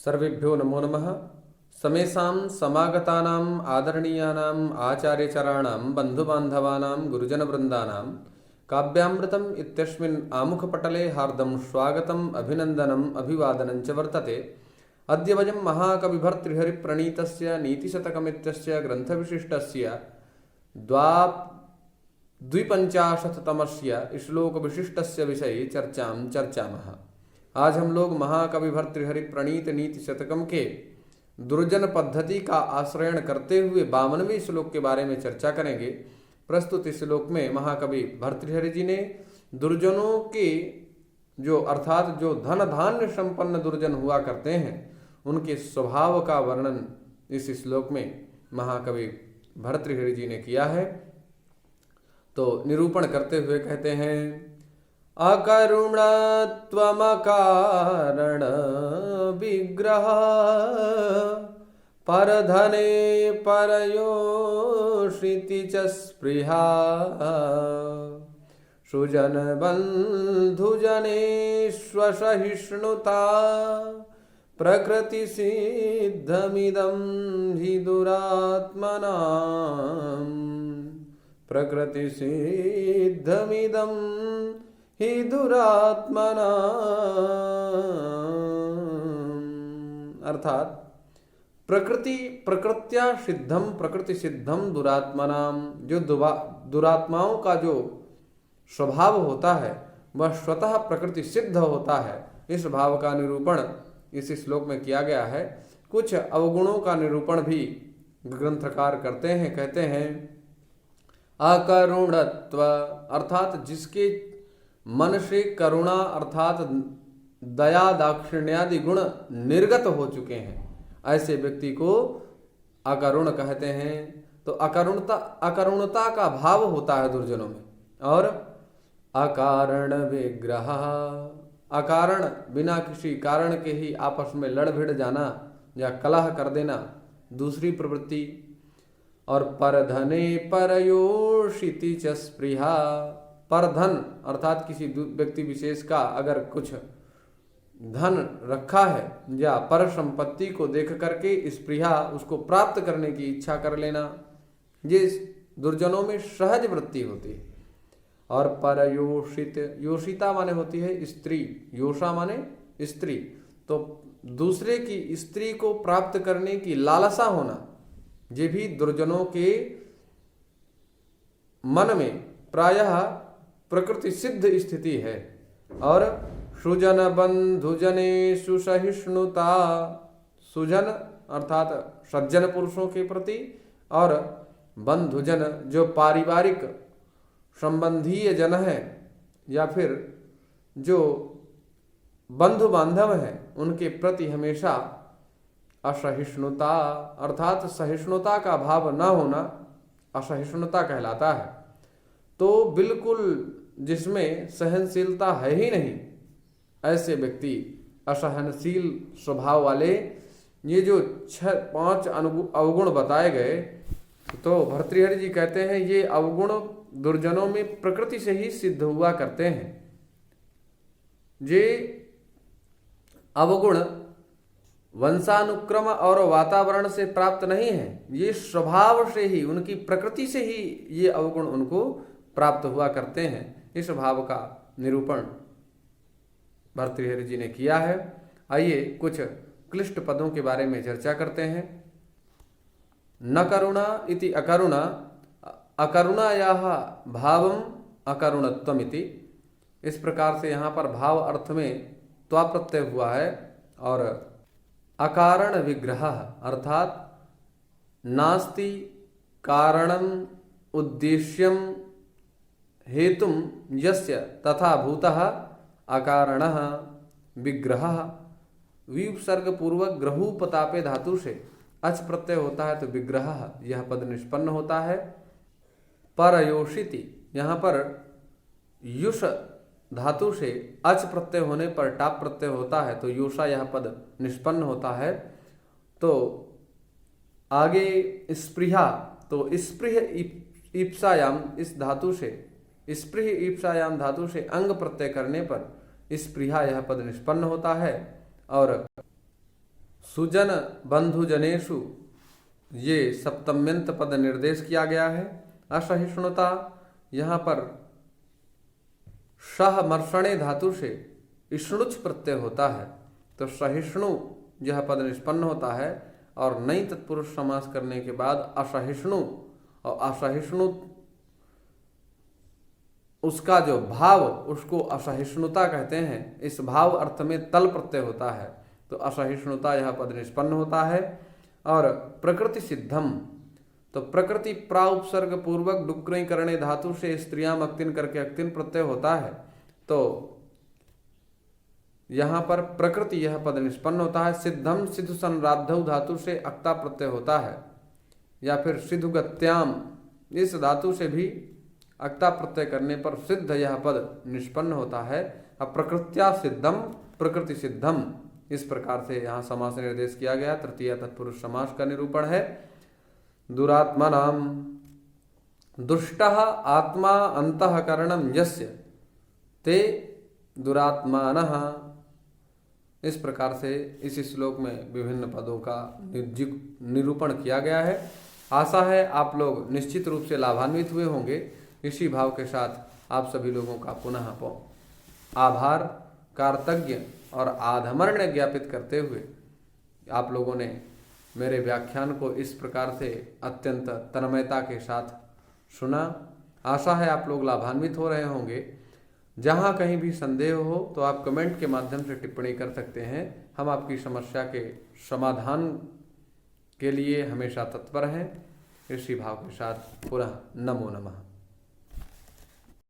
सर्वेभ्यो नमो नमः। समेषां समागतानाम् आदरणीयानाम् आचार्यचराणां बन्धुबान्धवानां गुरुजनवृन्दानां काव्यामृतम् इत्यस्मिन् आमुखपटले हार्दं स्वागतम् अभिनन्दनम् अभिवादनं च वर्तते। अद्य वयं महाकविभर्तृहरिप्रणीतस्य नीतिशतकमित्यस्य ग्रन्थविशिष्टस्य द्विपञ्चाशत्तमस्य श्लोकविशिष्टस्य विषये चर्चामः। आज हम लोग महाकवि भर्तृहरि प्रणीत नीति शतकम के दुर्जन पद्धति का आश्रयण करते हुए 52वें श्लोक के बारे में चर्चा करेंगे। प्रस्तुत इस श्लोक में महाकवि भर्तृहरि जी ने दुर्जनों के अर्थात जो धन धान्य संपन्न दुर्जन हुआ करते हैं उनके स्वभाव का वर्णन इस श्लोक में महाकवि भर्तृहरि जी ने किया है। तो निरूपण करते हुए कहते हैं, अकरुणत्वमकारण विग्रह परधने परयोषिति च स्पृहा सुजन बन्धुजनेष्वसहिष्णुता प्रकृति सिद्धमिदं हि दुरात्मनाम् प्रकृति सिद्धमिदं हि दुरात्मना। अर्थात प्रकृत्या सिद्धम प्रकृति सिद्धम दुरात्मनाम, जो दुरात्माओं का जो स्वभाव होता है वह स्वतः प्रकृति सिद्ध होता है। इस भाव का निरूपण इस श्लोक में किया गया है। कुछ अवगुणों का निरूपण भी ग्रंथकार करते हैं। कहते हैं अकरुणत्व अर्थात जिसके मन से करुणा अर्थात दया दाक्षिण्यादि गुण निर्गत हो चुके हैं, ऐसे व्यक्ति को अकरुण कहते हैं। तो अकरुणता का भाव होता है दुर्जनों में। और अकारण विग्रह, अकारण बिना किसी कारण के ही आपस में लड़ भिड़ जाना या कलह कर देना दूसरी प्रवृत्ति। और परधने परयोषिति च स्पृहा, परधन अर्थात किसी व्यक्ति विशेष का अगर कुछ धन रखा है या पर संपत्ति को देख करके स्पृहा उसको प्राप्त करने की इच्छा कर लेना, ये दुर्जनों में सहज वृत्ति होती है। और परयोषित, योषिता माने होती है स्त्री, योषा माने स्त्री। तो दूसरे की स्त्री को प्राप्त करने की लालसा होना, ये भी दुर्जनों के मन में प्रायः प्रकृति सिद्ध स्थिति है। और सुजन बंधुजनेषु सहिष्णुता, सुजन अर्थात सज्जन पुरुषों के प्रति, और बंधुजन जो पारिवारिक संबंधीय जन है या फिर जो बंधु बांधव हैं उनके प्रति हमेशा असहिष्णुता अर्थात सहिष्णुता का भाव न होना असहिष्णुता कहलाता है। तो बिल्कुल जिसमें सहनशीलता है ही नहीं, ऐसे व्यक्ति असहनशील स्वभाव वाले, ये जो 5 अवगुण बताए गए, तो भर्तृहरि जी कहते हैं ये अवगुण दुर्जनों में प्रकृति से ही सिद्ध हुआ करते हैं। ये अवगुण वंशानुक्रम और वातावरण से प्राप्त नहीं है, ये स्वभाव से ही, उनकी प्रकृति से ही ये अवगुण उनको प्राप्त हुआ करते हैं। इस भाव का निरूपण भर्तृहरि जी ने किया है। आइए कुछ क्लिष्ट पदों के बारे में चर्चा करते हैं। न करुणा इति अकरुणा, अकरुणायाः भावम अकरुणत्वम इति। इस प्रकार से यहाँ पर भाव अर्थ में त्वा प्रत्यय हुआ है। और अकारण विग्रह अर्थात नास्ति कारणम उद्देश्यम हेतुम यस्य तथा भूतः अकारणः विग्रहः। विसर्ग पूर्वक ग्रहूपतापे धातु से अच प्रत्यय होता है तो विग्रह यह पद निष्पन्न होता है। परयोषिति, यहाँ पर युष धातु से अच प्रत्यय होने पर टाप प्रत्यय होता है तो योषा यह पद निष्पन्न होता है। तो आगे स्पृहा, तो स्पृह ईप्सायाम इस धातु से, स्पृह ईप्सायाम धातु से अंग प्रत्यय करने पर स्पृहा यह पद निष्पन्न होता है। और सुजन बंधु जनेषु ये सप्तम्यंत पद निर्देश किया गया है। असहिष्णुता, यहाँ पर सह मर्षणे धातु से इष्णुच प्रत्यय होता है, तो सहिष्णु यह पद निष्पन्न होता है। और नई तत्पुरुष समास करने के बाद असहिष्णु, और असहिष्णु उसका जो भाव, उसको असहिष्णुता कहते हैं। इस भाव अर्थ में तल प्रत्यय होता है, तो असहिष्णुता यह पद निष्पन्न होता है। और प्रकृति सिद्धम, तो प्रकृति प्रा उपसर्ग पूर्वक डुक्री करणे धातु से स्त्रियां अक्तिन करके अक्तिन प्रत्यय होता है, तो यहाँ पर प्रकृति यह पद निष्पन्न होता है। सिद्धम सिद्धु संराद्धौ धातु से अक्ता प्रत्यय होता है, या फिर सिद्धुगत्याम इस धातु से भी अक्ता प्रत्यय करने पर सिद्ध यह पद निष्पन्न होता है। अब प्रकृत्या सिद्धम प्रकृति सिद्धम, इस प्रकार से यहाँ समास निर्देश किया गया। तृतीय तत्पुरुष समास का निरूपण है। दुरात्मनाम दुष्टः आत्मा अंतःकरणम यस्य ते दुरात्मानः, इस प्रकार से इस श्लोक में विभिन्न पदों का निरूपण किया गया है। आशा है आप लोग निश्चित रूप से लाभान्वित हुए होंगे। इसी भाव के साथ आप सभी लोगों का पुनः आभार, कार्तज्ञ और आधमर्ण्य ज्ञापित करते हुए आप लोगों ने मेरे व्याख्यान को इस प्रकार से अत्यंत तन्मयता के साथ सुना। आशा है आप लोग लाभान्वित हो रहे होंगे। जहाँ कहीं भी संदेह हो तो आप कमेंट के माध्यम से टिप्पणी कर सकते हैं। हम आपकी समस्या के समाधान के लिए हमेशा तत्पर हैं। इसी भाव के साथ पुनः नमो नमः।